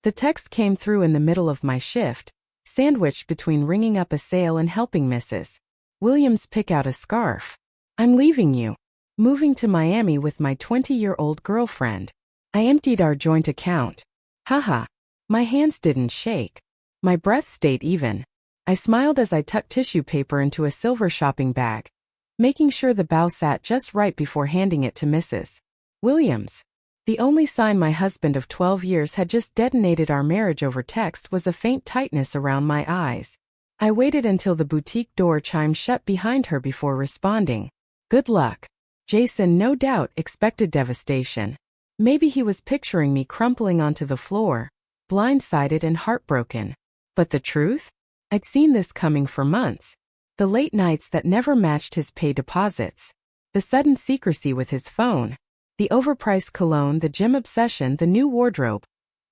The text came through in the middle of my shift, sandwiched between ringing up a sale and helping Mrs. Williams pick out a scarf. I'm leaving you. Moving to Miami with my 20-year-old girlfriend. I emptied our joint account. Haha. My hands didn't shake. My breath stayed even. I smiled as I tucked tissue paper into a silver shopping bag, making sure the bow sat just right before handing it to Mrs. Williams. The only sign my husband of 12 years had just detonated our marriage over text was a faint tightness around my eyes. I waited until the boutique door chimed shut behind her before responding. Good luck. Jason no doubt expected devastation. Maybe he was picturing me crumpling onto the floor, blindsided and heartbroken. But the truth? I'd seen this coming for months. The late nights that never matched his pay deposits. The sudden secrecy with his phone. The overpriced cologne, the gym obsession, the new wardrobe.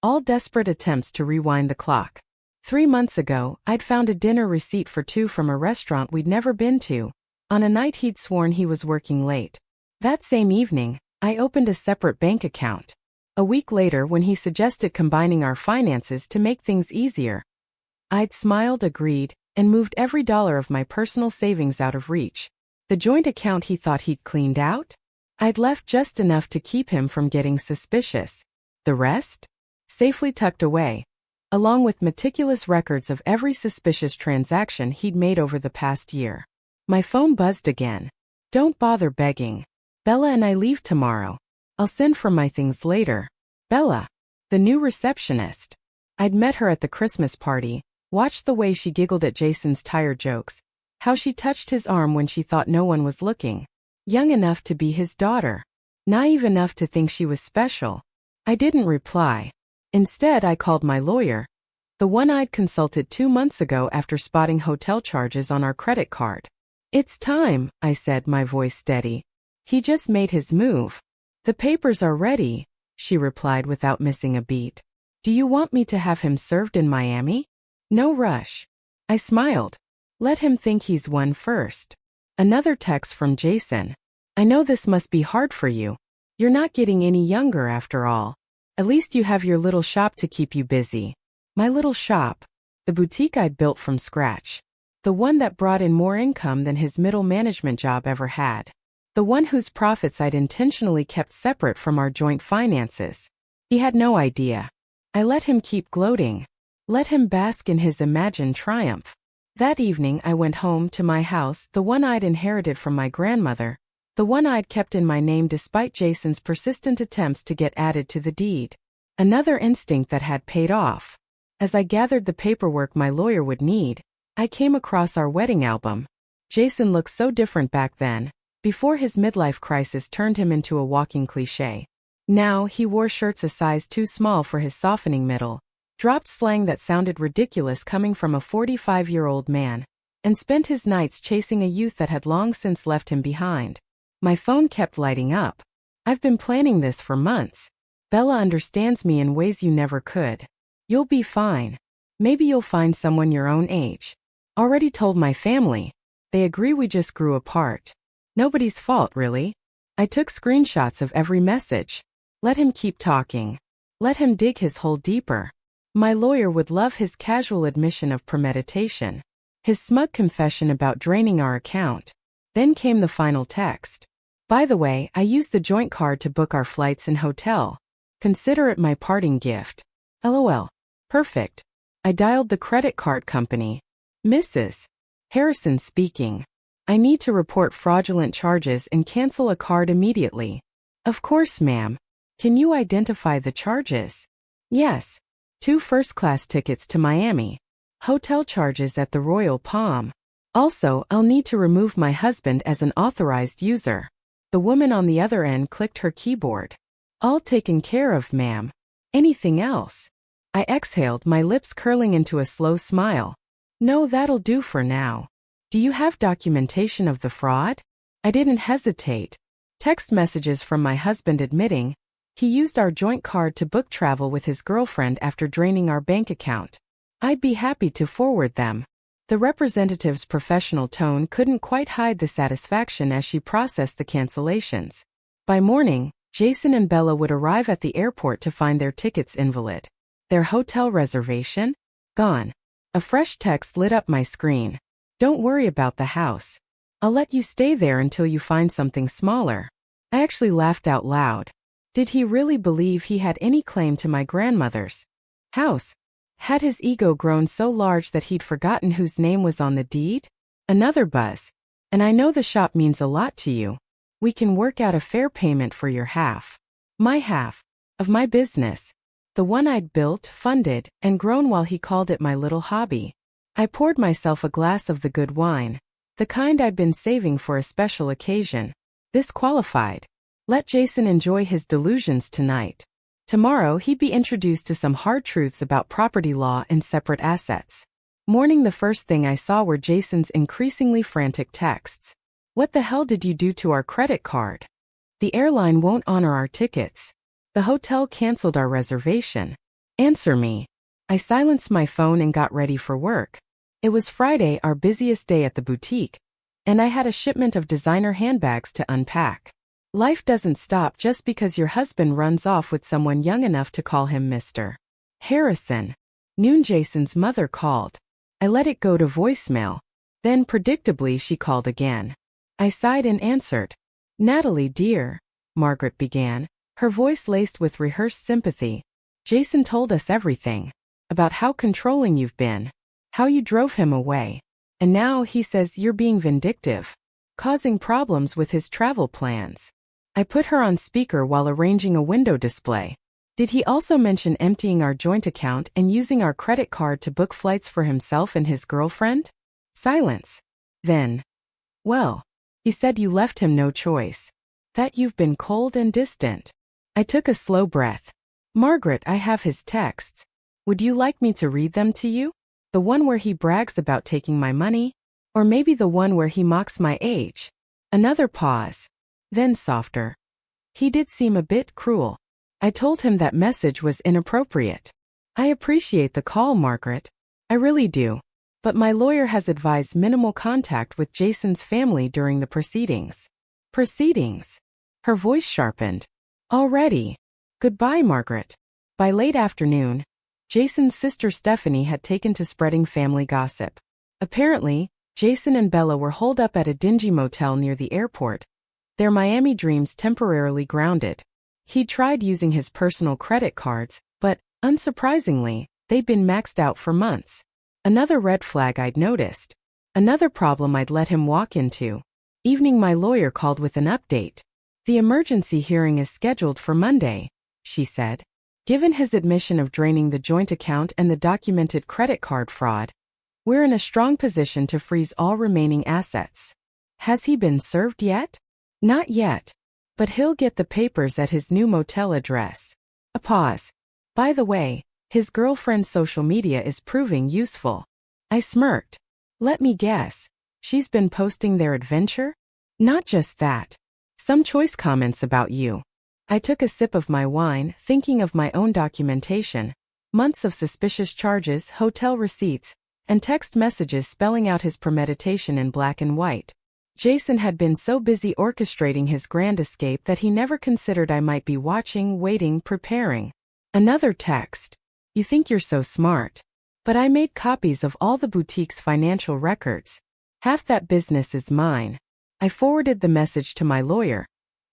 All desperate attempts to rewind the clock. 3 months ago, I'd found a dinner receipt for 2 from a restaurant we'd never been to, on a night he'd sworn he was working late. That same evening, I opened a separate bank account. A week later, when he suggested combining our finances to make things easier, I'd smiled, agreed, and moved every dollar of my personal savings out of reach. The joint account he thought he'd cleaned out? I'd left just enough to keep him from getting suspicious. The rest? Safely tucked away, along with meticulous records of every suspicious transaction he'd made over the past year. My phone buzzed again. Don't bother begging. Bella and I leave tomorrow. I'll send for my things later. Bella, the new receptionist. I'd met her at the Christmas party, watched the way she giggled at Jason's tired jokes, how she touched his arm when she thought no one was looking. Young enough to be his daughter. Naive enough to think she was special. I didn't reply. Instead, I called my lawyer, the one I'd consulted 2 months ago after spotting hotel charges on our credit card. It's time, I said, my voice steady. He just made his move. The papers are ready, she replied without missing a beat. Do you want me to have him served in Miami? No rush. I smiled. Let him think he's won first. Another text from Jason. I know this must be hard for you. You're not getting any younger after all. At least you have your little shop to keep you busy. My little shop. The boutique I'd built from scratch. The one that brought in more income than his middle management job ever had. The one whose profits I'd intentionally kept separate from our joint finances. He had no idea. I let him keep gloating. Let him bask in his imagined triumph. That evening I went home to my house, the one I'd inherited from my grandmother, the one I'd kept in my name despite Jason's persistent attempts to get added to the deed. Another instinct that had paid off. As I gathered the paperwork my lawyer would need, I came across our wedding album. Jason looked so different back then, before his midlife crisis turned him into a walking cliché. Now he wore shirts a size too small for his softening middle, dropped slang that sounded ridiculous coming from a 45-year-old man, and spent his nights chasing a youth that had long since left him behind. My phone kept lighting up. I've been planning this for months. Bella understands me in ways you never could. You'll be fine. Maybe you'll find someone your own age. Already told my family. They agree we just grew apart. Nobody's fault, really. I took screenshots of every message. Let him keep talking. Let him dig his hole deeper. My lawyer would love his casual admission of premeditation. His smug confession about draining our account. Then came the final text. By the way, I used the joint card to book our flights and hotel. Consider it my parting gift. LOL. Perfect. I dialed the credit card company. Mrs. Harrison speaking. I need to report fraudulent charges and cancel a card immediately. Of course, ma'am. Can you identify the charges? Yes. 2 first-class tickets to Miami. Hotel charges at the Royal Palm. Also, I'll need to remove my husband as an authorized user. The woman on the other end clicked her keyboard. All taken care of, ma'am. Anything else? I exhaled, my lips curling into a slow smile. No, that'll do for now. Do you have documentation of the fraud? I didn't hesitate. Text messages from my husband admitting he used our joint card to book travel with his girlfriend after draining our bank account. I'd be happy to forward them. The representative's professional tone couldn't quite hide the satisfaction as she processed the cancellations. By morning, Jason and Bella would arrive at the airport to find their tickets invalid. Their hotel reservation? Gone. A fresh text lit up my screen. Don't worry about the house. I'll let you stay there until you find something smaller. I actually laughed out loud. Did he really believe he had any claim to my grandmother's house? Had his ego grown so large that he'd forgotten whose name was on the deed? Another buzz. And I know the shop means a lot to you. We can work out a fair payment for your half. My half. Of my business. The one I'd built, funded, and grown while he called it my little hobby. I poured myself a glass of the good wine. The kind I'd been saving for a special occasion. This qualified. Let Jason enjoy his delusions tonight. Tomorrow he'd be introduced to some hard truths about property law and separate assets. Morning, the first thing I saw were Jason's increasingly frantic texts. What the hell did you do to our credit card? The airline won't honor our tickets. The hotel canceled our reservation. Answer me. I silenced my phone and got ready for work. It was Friday, our busiest day at the boutique, and I had a shipment of designer handbags to unpack. Life doesn't stop just because your husband runs off with someone young enough to call him Mr. Harrison. Noon, Jason's mother called. I let it go to voicemail. Then, predictably, she called again. I sighed and answered. Natalie, dear, Margaret began, her voice laced with rehearsed sympathy. Jason told us everything. About how controlling you've been. How you drove him away. And now he says you're being vindictive. Causing problems with his travel plans. I put her on speaker while arranging a window display. Did he also mention emptying our joint account and using our credit card to book flights for himself and his girlfriend? Silence. Then. Well, he said you left him no choice. That you've been cold and distant. I took a slow breath. Margaret, I have his texts. Would you like me to read them to you? The one where he brags about taking my money? Or maybe the one where he mocks my age? Another pause. Then softer. He did seem a bit cruel. I told him that message was inappropriate. I appreciate the call, Margaret. I really do. But my lawyer has advised minimal contact with Jason's family during the proceedings. Proceedings? Her voice sharpened. Already. Goodbye, Margaret. By late afternoon, Jason's sister Stephanie had taken to spreading family gossip. Apparently, Jason and Bella were holed up at a dingy motel near the airport, their Miami dreams temporarily grounded. He'd tried using his personal credit cards, but, unsurprisingly, they'd been maxed out for months. Another red flag I'd noticed. Another problem I'd let him walk into. Evening, my lawyer called with an update. The emergency hearing is scheduled for Monday, she said. Given his admission of draining the joint account and the documented credit card fraud, we're in a strong position to freeze all remaining assets. Has he been served yet? Not yet. But he'll get the papers at his new motel address. A pause. By the way, his girlfriend's social media is proving useful. I smirked. Let me guess. She's been posting their adventure? Not just that. Some choice comments about you. I took a sip of my wine, thinking of my own documentation. Months of suspicious charges, hotel receipts, and text messages spelling out his premeditation in black and white. Jason had been so busy orchestrating his grand escape that he never considered I might be watching, waiting, preparing. Another text. You think you're so smart. But I made copies of all the boutique's financial records. Half that business is mine. I forwarded the message to my lawyer,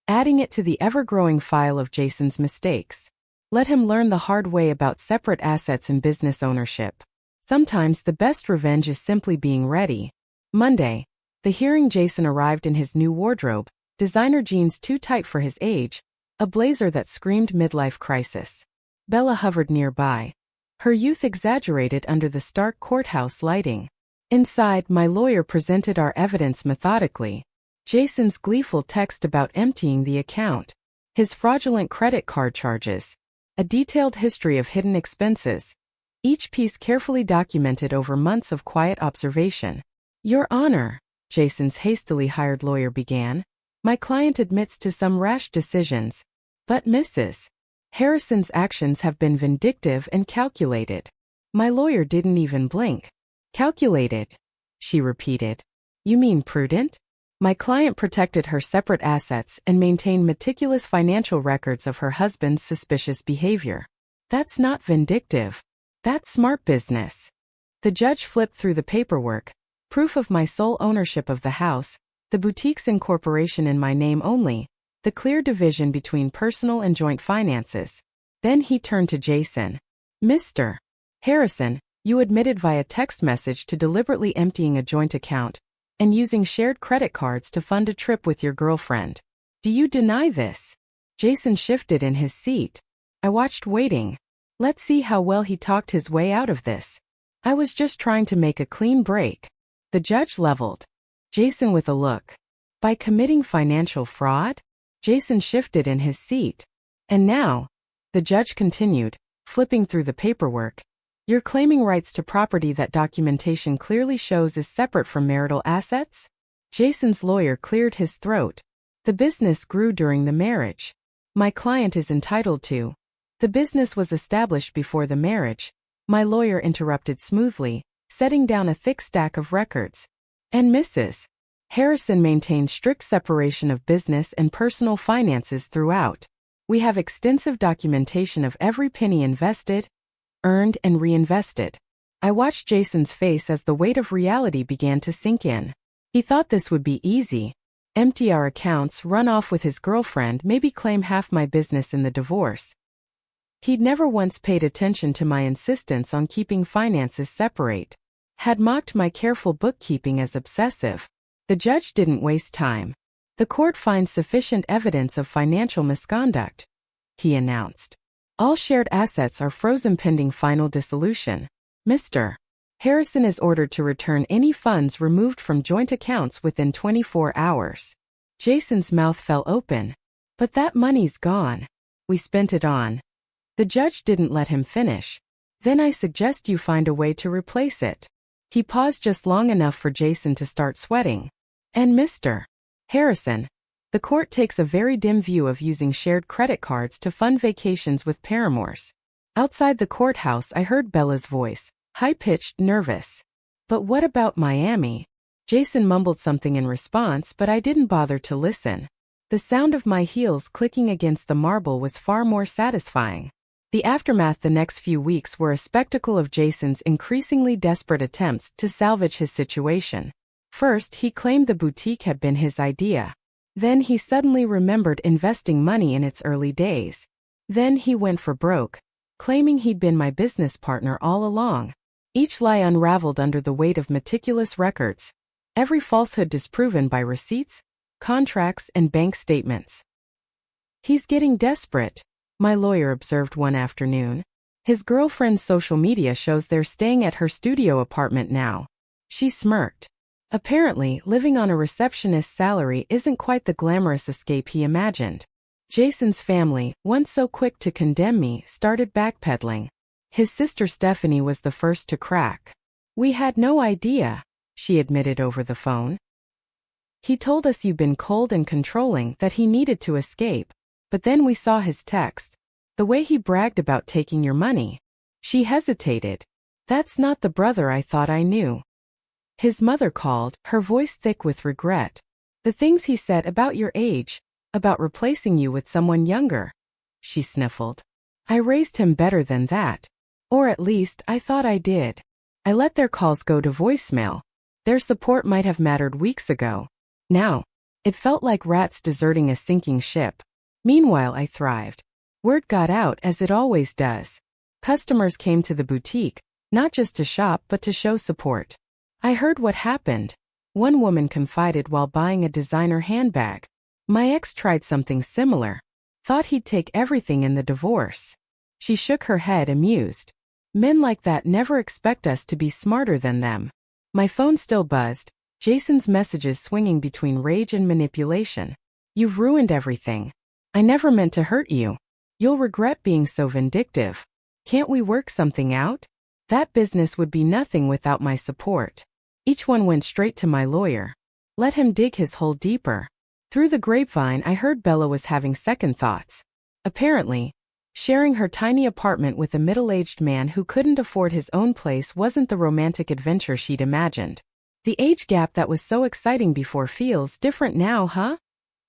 adding it to the ever-growing file of Jason's mistakes. Let him learn the hard way about separate assets and business ownership. Sometimes the best revenge is simply being ready. Monday. The hearing, Jason arrived in his new wardrobe, designer jeans too tight for his age, a blazer that screamed midlife crisis. Bella hovered nearby. Her youth exaggerated under the stark courthouse lighting. Inside, my lawyer presented our evidence methodically. Jason's gleeful text about emptying the account. His fraudulent credit card charges. A detailed history of hidden expenses. Each piece carefully documented over months of quiet observation. Your Honor, Jason's hastily hired lawyer began, my client admits to some rash decisions. But Mrs. Harrison's actions have been vindictive and calculated. My lawyer didn't even blink. Calculated, she repeated. You mean prudent? My client protected her separate assets and maintained meticulous financial records of her husband's suspicious behavior. That's not vindictive. That's smart business. The judge flipped through the paperwork. Proof of my sole ownership of the house, the boutique's incorporation in my name only, the clear division between personal and joint finances. Then he turned to Jason. Mr. Harrison, you admitted via text message to deliberately emptying a joint account and using shared credit cards to fund a trip with your girlfriend. Do you deny this? Jason shifted in his seat. I watched, waiting. Let's see how well he talked his way out of this. I was just trying to make a clean break. The judge leveled Jason with a look. By committing financial fraud? Jason shifted in his seat. And now, the judge continued, flipping through the paperwork. You're claiming rights to property that documentation clearly shows is separate from marital assets? Jason's lawyer cleared his throat. The business grew during the marriage. My client is entitled to. The business was established before the marriage. My lawyer interrupted smoothly, setting down a thick stack of records. And Mrs. Harrison maintained strict separation of business and personal finances throughout. We have extensive documentation of every penny invested, earned, and reinvested. I watched Jason's face as the weight of reality began to sink in. He thought this would be easy. Empty our accounts, run off with his girlfriend, maybe claim half my business in the divorce. He'd never once paid attention to my insistence on keeping finances separate. Had mocked my careful bookkeeping as obsessive. The judge didn't waste time. The court finds sufficient evidence of financial misconduct, he announced. All shared assets are frozen pending final dissolution. Mr. Harrison is ordered to return any funds removed from joint accounts within 24 hours. Jason's mouth fell open. But that money's gone. We spent it on. The judge didn't let him finish. Then I suggest you find a way to replace it. He paused just long enough for Jason to start sweating. And Mr. Harrison, the court takes a very dim view of using shared credit cards to fund vacations with paramours. Outside the courthouse I heard Bella's voice, high-pitched, nervous. But what about Miami? Jason mumbled something in response, but I didn't bother to listen. The sound of my heels clicking against the marble was far more satisfying. The aftermath the next few weeks were a spectacle of Jason's increasingly desperate attempts to salvage his situation. First, he claimed the boutique had been his idea. Then he suddenly remembered investing money in its early days. Then he went for broke, claiming he'd been my business partner all along. Each lie unraveled under the weight of meticulous records. Every falsehood disproven by receipts, contracts, and bank statements. He's getting desperate, my lawyer observed one afternoon. His girlfriend's social media shows they're staying at her studio apartment now. She smirked. Apparently, living on a receptionist's salary isn't quite the glamorous escape he imagined. Jason's family, once so quick to condemn me, started backpedaling. His sister Stephanie was the first to crack. We had no idea, she admitted over the phone. He told us you'd been cold and controlling, that he needed to escape. But then we saw his text. The way he bragged about taking your money. She hesitated. That's not the brother I thought I knew. His mother called, her voice thick with regret. The things he said about your age, about replacing you with someone younger. She sniffled. I raised him better than that. Or at least, I thought I did. I let their calls go to voicemail. Their support might have mattered weeks ago. Now, it felt like rats deserting a sinking ship. Meanwhile, I thrived. Word got out, as it always does. Customers came to the boutique, not just to shop but to show support. I heard what happened. One woman confided while buying a designer handbag. My ex tried something similar. Thought he'd take everything in the divorce. She shook her head, amused. Men like that never expect us to be smarter than them. My phone still buzzed, Jason's messages swinging between rage and manipulation. You've ruined everything. I never meant to hurt you. You'll regret being so vindictive. Can't we work something out? That business would be nothing without my support. Each one went straight to my lawyer. Let him dig his hole deeper. Through the grapevine I heard Bella was having second thoughts. Apparently, sharing her tiny apartment with a middle-aged man who couldn't afford his own place wasn't the romantic adventure she'd imagined. The age gap that was so exciting before feels different now, huh?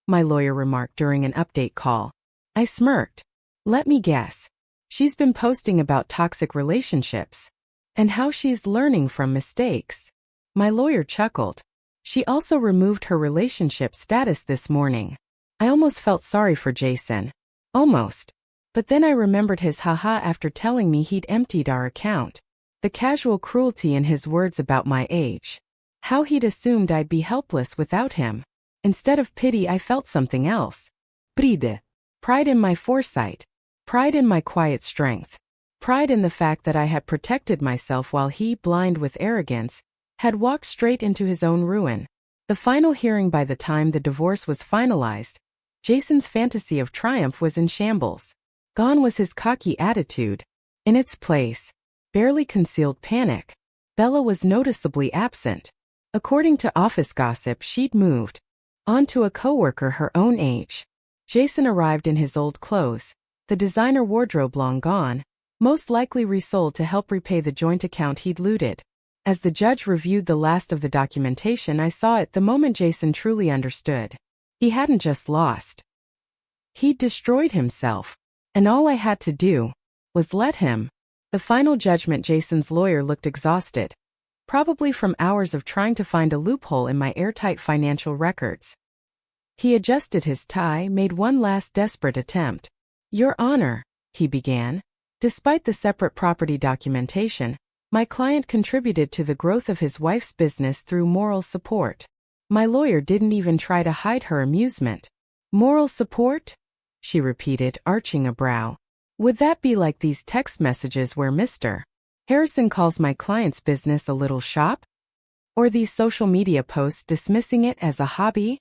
My lawyer remarked during an update call. I smirked. Let me guess. She's been posting about toxic relationships and how she's learning from mistakes. My lawyer chuckled. She also removed her relationship status this morning. I almost felt sorry for Jason. Almost. But then I remembered his haha after telling me he'd emptied our account. The casual cruelty in his words about my age. How he'd assumed I'd be helpless without him. Instead of pity, I felt something else. Pride. Pride in my foresight. Pride in my quiet strength. Pride in the fact that I had protected myself while he, blind with arrogance, had walked straight into his own ruin. The final hearing, by the time the divorce was finalized, Jason's fantasy of triumph was in shambles. Gone was his cocky attitude. In its place, barely concealed panic. Bella was noticeably absent. According to office gossip, she'd moved on to a coworker her own age. Jason arrived in his old clothes, the designer wardrobe long gone, most likely resold to help repay the joint account he'd looted. As the judge reviewed the last of the documentation, I saw it the moment Jason truly understood. He hadn't just lost. He'd destroyed himself. And all I had to do was let him. The final judgment. Jason's lawyer looked exhausted, probably from hours of trying to find a loophole in my airtight financial records. He adjusted his tie, made one last desperate attempt. Your Honor, he began. Despite the separate property documentation, my client contributed to the growth of his wife's business through moral support. My lawyer didn't even try to hide her amusement. Moral support? She repeated, arching a brow. Would that be like these text messages where Mr. Harrison calls my client's business a little shop? Or these social media posts dismissing it as a hobby?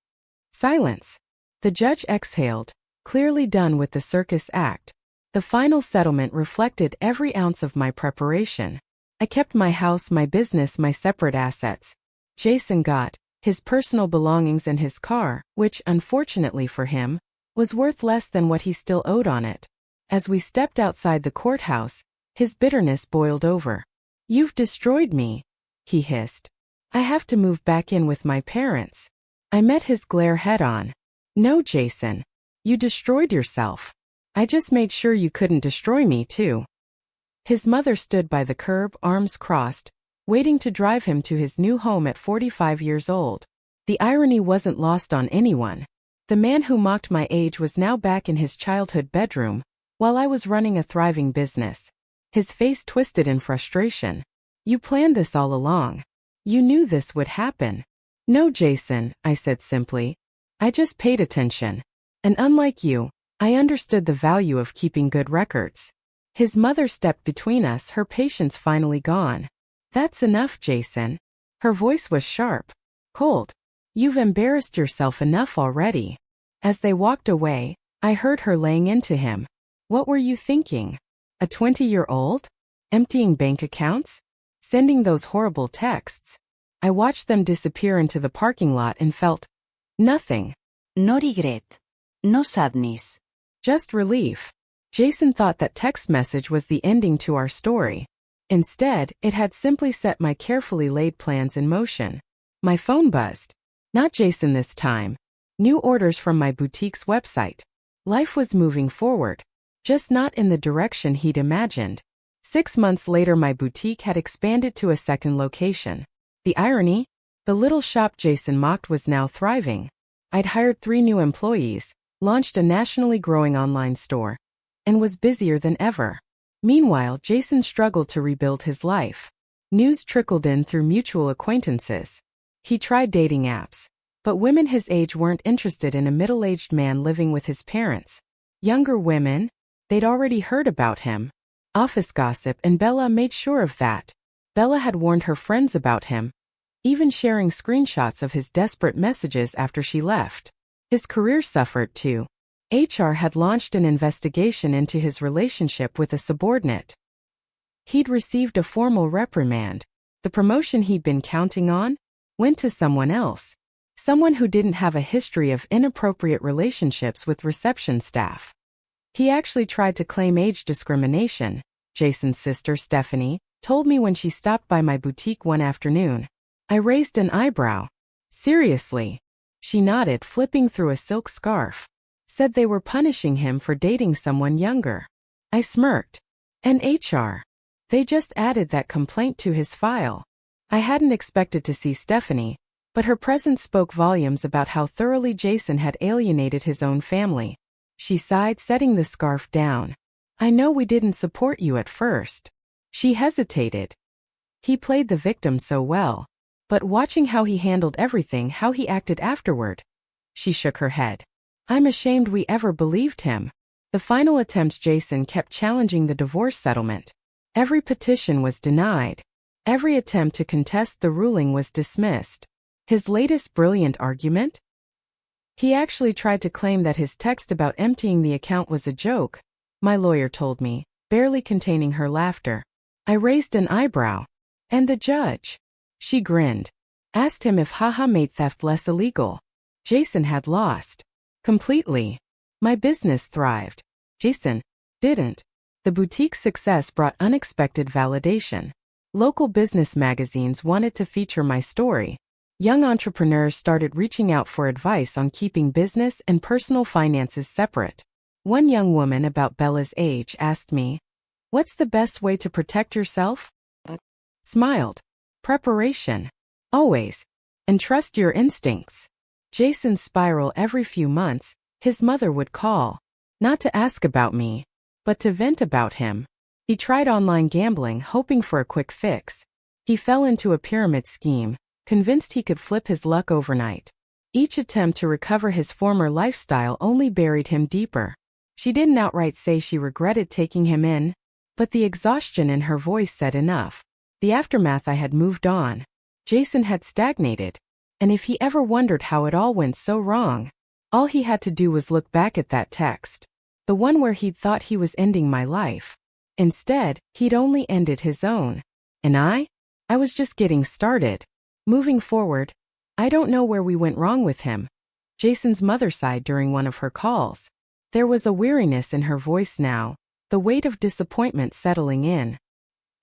Silence. The judge exhaled, clearly done with the circus act. The final settlement reflected every ounce of my preparation. I kept my house, my business, my separate assets. Jason got his personal belongings and his car, which, unfortunately for him, was worth less than what he still owed on it. As we stepped outside the courthouse, his bitterness boiled over. You've destroyed me, he hissed. I have to move back in with my parents. I met his glare head-on. No, Jason. You destroyed yourself. I just made sure you couldn't destroy me, too. His mother stood by the curb, arms crossed, waiting to drive him to his new home at 45 years old. The irony wasn't lost on anyone. The man who mocked my age was now back in his childhood bedroom, while I was running a thriving business. His face twisted in frustration. You planned this all along. You knew this would happen. No, Jason, I said simply. I just paid attention. And unlike you, I understood the value of keeping good records. His mother stepped between us, her patience finally gone. That's enough, Jason. Her voice was sharp, cold. You've embarrassed yourself enough already. As they walked away, I heard her laying into him. What were you thinking? A 20-year-old? Emptying bank accounts? Sending those horrible texts? I watched them disappear into the parking lot and felt nothing. No regret. No sadness. Just relief. Jason thought that text message was the ending to our story. Instead, it had simply set my carefully laid plans in motion. My phone buzzed. Not Jason this time. New orders from my boutique's website. Life was moving forward, just not in the direction he'd imagined. 6 months later, my boutique had expanded to a second location. The irony? The little shop Jason mocked was now thriving. I'd hired 3 new employees, launched a nationally growing online store, and was busier than ever. Meanwhile, Jason struggled to rebuild his life. News trickled in through mutual acquaintances. He tried dating apps, but women his age weren't interested in a middle-aged man living with his parents. Younger women? They'd already heard about him. Office gossip, and Bella made sure of that. Bella had warned her friends about him, even sharing screenshots of his desperate messages after she left. His career suffered too. HR had launched an investigation into his relationship with a subordinate. He'd received a formal reprimand. The promotion he'd been counting on went to someone else. Someone who didn't have a history of inappropriate relationships with reception staff. He actually tried to claim age discrimination, Jason's sister Stephanie told me when she stopped by my boutique one afternoon. I raised an eyebrow. Seriously? She nodded, flipping through a silk scarf. Said they were punishing him for dating someone younger. I smirked. And HR. They just added that complaint to his file. I hadn't expected to see Stephanie, but her presence spoke volumes about how thoroughly Jason had alienated his own family. She sighed, setting the scarf down. I know we didn't support you at first. She hesitated. He played the victim so well. But watching how he handled everything, how he acted afterward. She shook her head. I'm ashamed we ever believed him. The final attempt, Jason kept challenging the divorce settlement. Every petition was denied. Every attempt to contest the ruling was dismissed. His latest brilliant argument? He actually tried to claim that his text about emptying the account was a joke, my lawyer told me, barely containing her laughter. I raised an eyebrow. And the judge? She grinned. Asked him if haha made theft less illegal. Jason had lost. Completely. My business thrived. Jason didn't. The boutique's success brought unexpected validation. Local business magazines wanted to feature my story. Young entrepreneurs started reaching out for advice on keeping business and personal finances separate. One young woman about Bella's age asked me, "What's the best way to protect yourself?" Smiled. Preparation. Always. And trust your instincts. Jason's spiral every few months, his mother would call. Not to ask about me, but to vent about him. He tried online gambling, hoping for a quick fix. He fell into a pyramid scheme, convinced he could flip his luck overnight. Each attempt to recover his former lifestyle only buried him deeper. She didn't outright say she regretted taking him in, but the exhaustion in her voice said enough. The aftermath: I had moved on. Jason had stagnated. And if he ever wondered how it all went so wrong, all he had to do was look back at that text. The one where he'd thought he was ending my life. Instead, he'd only ended his own. And I was just getting started. Moving forward, I don't know where we went wrong with him. Jason's mother sighed during one of her calls. There was a weariness in her voice now, the weight of disappointment settling in.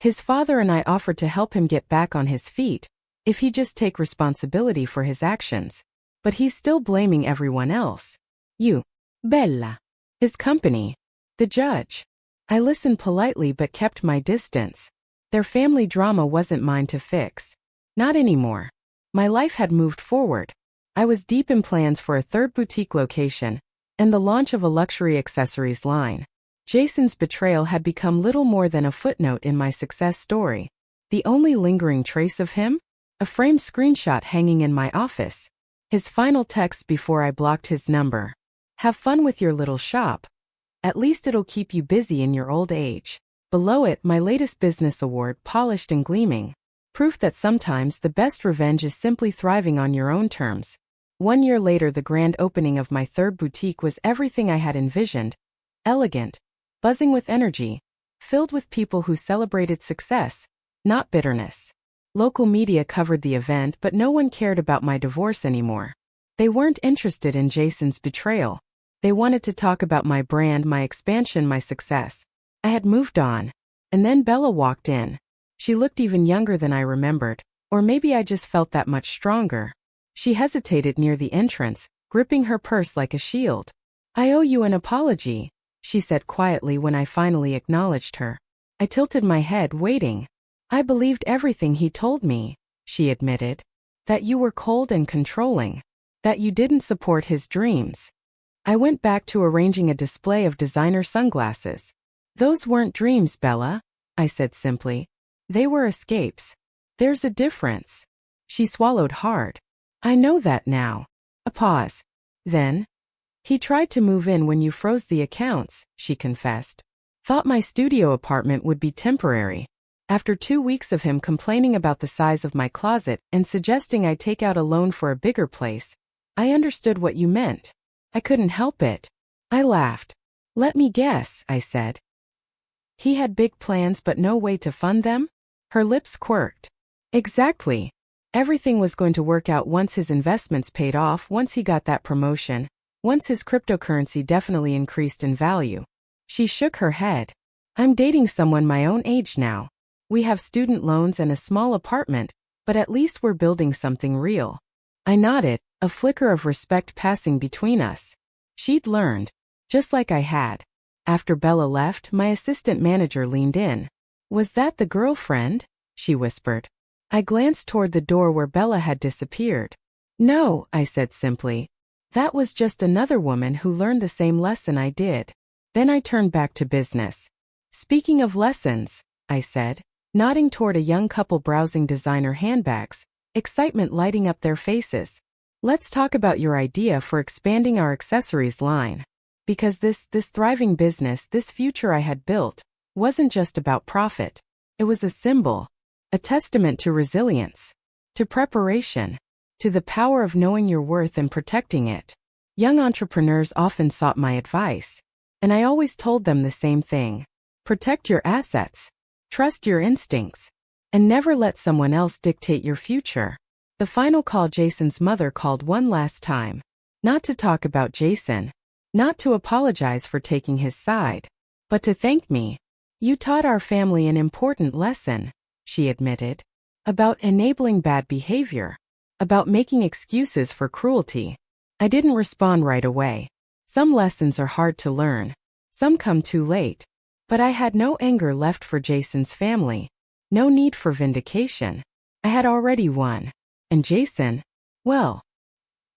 His father and I offered to help him get back on his feet, if he'd just take responsibility for his actions. But he's still blaming everyone else. You, Bella. His company. The judge. I listened politely but kept my distance. Their family drama wasn't mine to fix. Not anymore. My life had moved forward. I was deep in plans for a third boutique location and the launch of a luxury accessories line. Jason's betrayal had become little more than a footnote in my success story. The only lingering trace of him? A framed screenshot hanging in my office. His final text before I blocked his number. Have fun with your little shop. At least it'll keep you busy in your old age. Below it, my latest business award, polished and gleaming. Proof that sometimes the best revenge is simply thriving on your own terms. 1 year later, the grand opening of my third boutique was everything I had envisioned. Elegant, buzzing with energy, filled with people who celebrated success, not bitterness. Local media covered the event, but no one cared about my divorce anymore. They weren't interested in Jason's betrayal. They wanted to talk about my brand, my expansion, my success. I had moved on. And then Bella walked in. She looked even younger than I remembered, or maybe I just felt that much stronger. She hesitated near the entrance, gripping her purse like a shield. I owe you an apology, she said quietly when I finally acknowledged her. I tilted my head, waiting. I believed everything he told me, she admitted. That you were cold and controlling. That you didn't support his dreams. I went back to arranging a display of designer sunglasses. Those weren't dreams, Bella, I said simply. They were escapes. There's a difference. She swallowed hard. I know that now. A pause. Then? He tried to move in when you froze the accounts, she confessed. Thought my studio apartment would be temporary. After 2 weeks of him complaining about the size of my closet and suggesting I take out a loan for a bigger place, I understood what you meant. I couldn't help it. I laughed. Let me guess, I said. He had big plans but no way to fund them? Her lips quirked. Exactly. Everything was going to work out once his investments paid off, once he got that promotion, once his cryptocurrency definitely increased in value. She shook her head. I'm dating someone my own age now. We have student loans and a small apartment, but at least we're building something real. I nodded, a flicker of respect passing between us. She'd learned, just like I had. After Bella left, my assistant manager leaned in. "Was that the girlfriend?" she whispered. I glanced toward the door where Bella had disappeared. "No," I said simply. "That was just another woman who learned the same lesson I did." Then I turned back to business. "Speaking of lessons," I said, nodding toward a young couple browsing designer handbags, excitement lighting up their faces. "Let's talk about your idea for expanding our accessories line. Because this thriving business, this future I had built, wasn't just about profit. It was a symbol, a testament to resilience, to preparation, to the power of knowing your worth and protecting it." Young entrepreneurs often sought my advice, and I always told them the same thing. Protect your assets, trust your instincts, and never let someone else dictate your future. The final call, Jason's mother called one last time. Not to talk about Jason, not to apologize for taking his side, but to thank me. "You taught our family an important lesson," she admitted, "about enabling bad behavior, about making excuses for cruelty." I didn't respond right away. Some lessons are hard to learn. Some come too late. But I had no anger left for Jason's family. No need for vindication. I had already won. And Jason, well,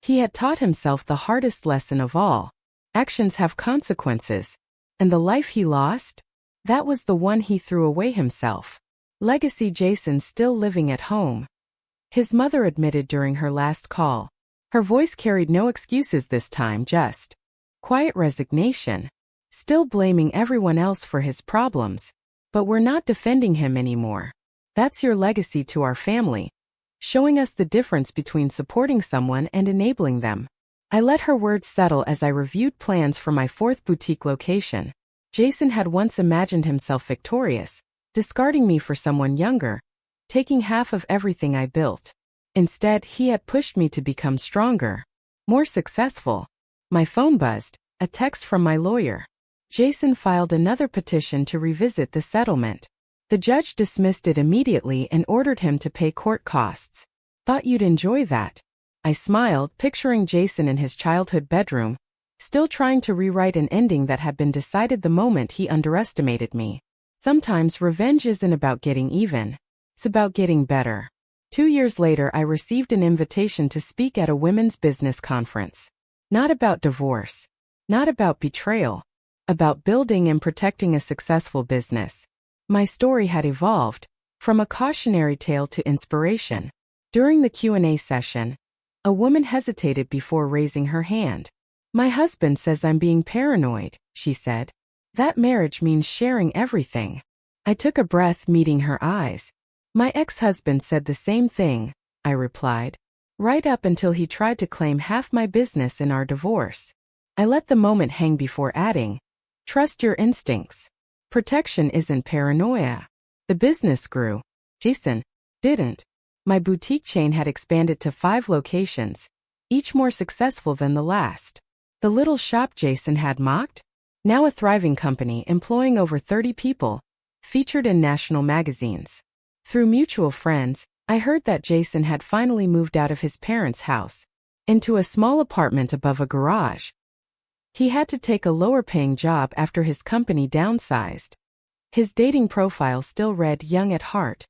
he had taught himself the hardest lesson of all. Actions have consequences. And the life he lost? That was the one he threw away himself. Legacy. Jason still living at home, his mother admitted during her last call. Her voice carried no excuses this time, just quiet resignation. Still blaming everyone else for his problems. "But we're not defending him anymore. That's your legacy to our family. Showing us the difference between supporting someone and enabling them." I let her words settle as I reviewed plans for my 4th boutique location. Jason had once imagined himself victorious, discarding me for someone younger, taking half of everything I built. Instead, he had pushed me to become stronger, more successful. My phone buzzed, a text from my lawyer. Jason filed another petition to revisit the settlement. The judge dismissed it immediately and ordered him to pay court costs. "Thought you'd enjoy that." I smiled, picturing Jason in his childhood bedroom, still trying to rewrite an ending that had been decided the moment he underestimated me. Sometimes revenge isn't about getting even. It's about getting better. 2 years later, I received an invitation to speak at a women's business conference. Not about divorce. Not about betrayal. About building and protecting a successful business. My story had evolved from a cautionary tale to inspiration. During the Q&A session, a woman hesitated before raising her hand. "My husband says I'm being paranoid," she said. "That marriage means sharing everything." I took a breath, meeting her eyes. "My ex-husband said the same thing," I replied, "right up until he tried to claim half my business in our divorce." I let the moment hang before adding, "Trust your instincts. Protection isn't paranoia." The business grew. Jason didn't. My boutique chain had expanded to 5 locations, each more successful than the last. The little shop Jason had mocked? Now a thriving company employing over 30 people, featured in national magazines. Through mutual friends, I heard that Jason had finally moved out of his parents' house into a small apartment above a garage. He had to take a lower-paying job after his company downsized. His dating profile still read young at heart,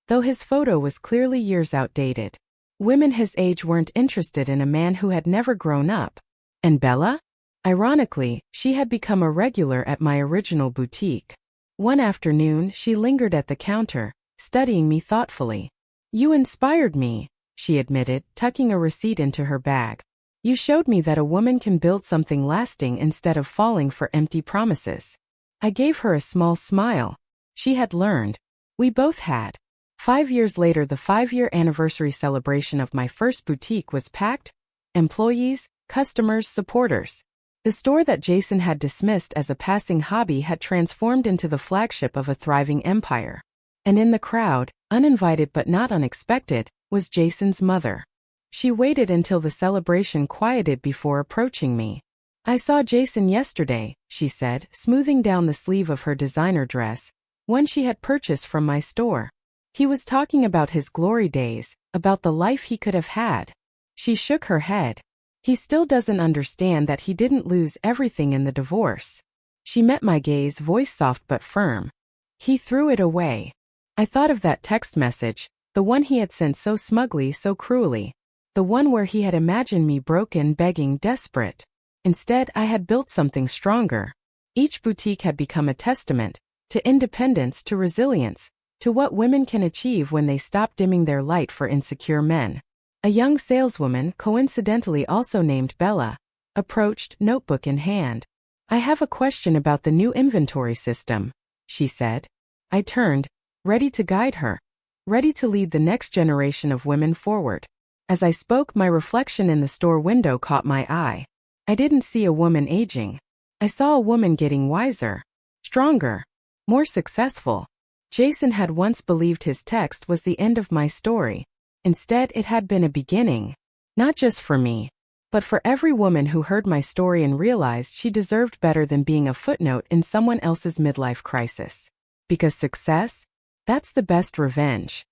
though his photo was clearly years outdated. Women his age weren't interested in a man who had never grown up. And Bella? Ironically, she had become a regular at my original boutique. One afternoon, she lingered at the counter, studying me thoughtfully. "You inspired me," she admitted, tucking a receipt into her bag. "You showed me that a woman can build something lasting instead of falling for empty promises." I gave her a small smile. She had learned. We both had. 5 years later, the 5-year anniversary celebration of my first boutique was packed. Employees, customers, supporters. The store that Jason had dismissed as a passing hobby had transformed into the flagship of a thriving empire. And in the crowd, uninvited but not unexpected, was Jason's mother. She waited until the celebration quieted before approaching me. "I saw Jason yesterday," she said, smoothing down the sleeve of her designer dress, one she had purchased from my store. "He was talking about his glory days, about the life he could have had." She shook her head. "He still doesn't understand that he didn't lose everything in the divorce." She met my gaze, voice soft but firm. He threw it away. I thought of that text message, the one he had sent so smugly, so cruelly. The one where he had imagined me broken, begging, desperate. Instead, I had built something stronger. Each boutique had become a testament to independence, to resilience, to what women can achieve when they stop dimming their light for insecure men. A young saleswoman, coincidentally also named Bella, approached, notebook in hand. "I have a question about the new inventory system," she said. I turned, ready to guide her, ready to lead the next generation of women forward. As I spoke, my reflection in the store window caught my eye. I didn't see a woman aging. I saw a woman getting wiser, stronger, more successful. Jason had once believed his text was the end of my story. Instead, it had been a beginning. Not just for me, but for every woman who heard my story and realized she deserved better than being a footnote in someone else's midlife crisis. Because success? That's the best revenge.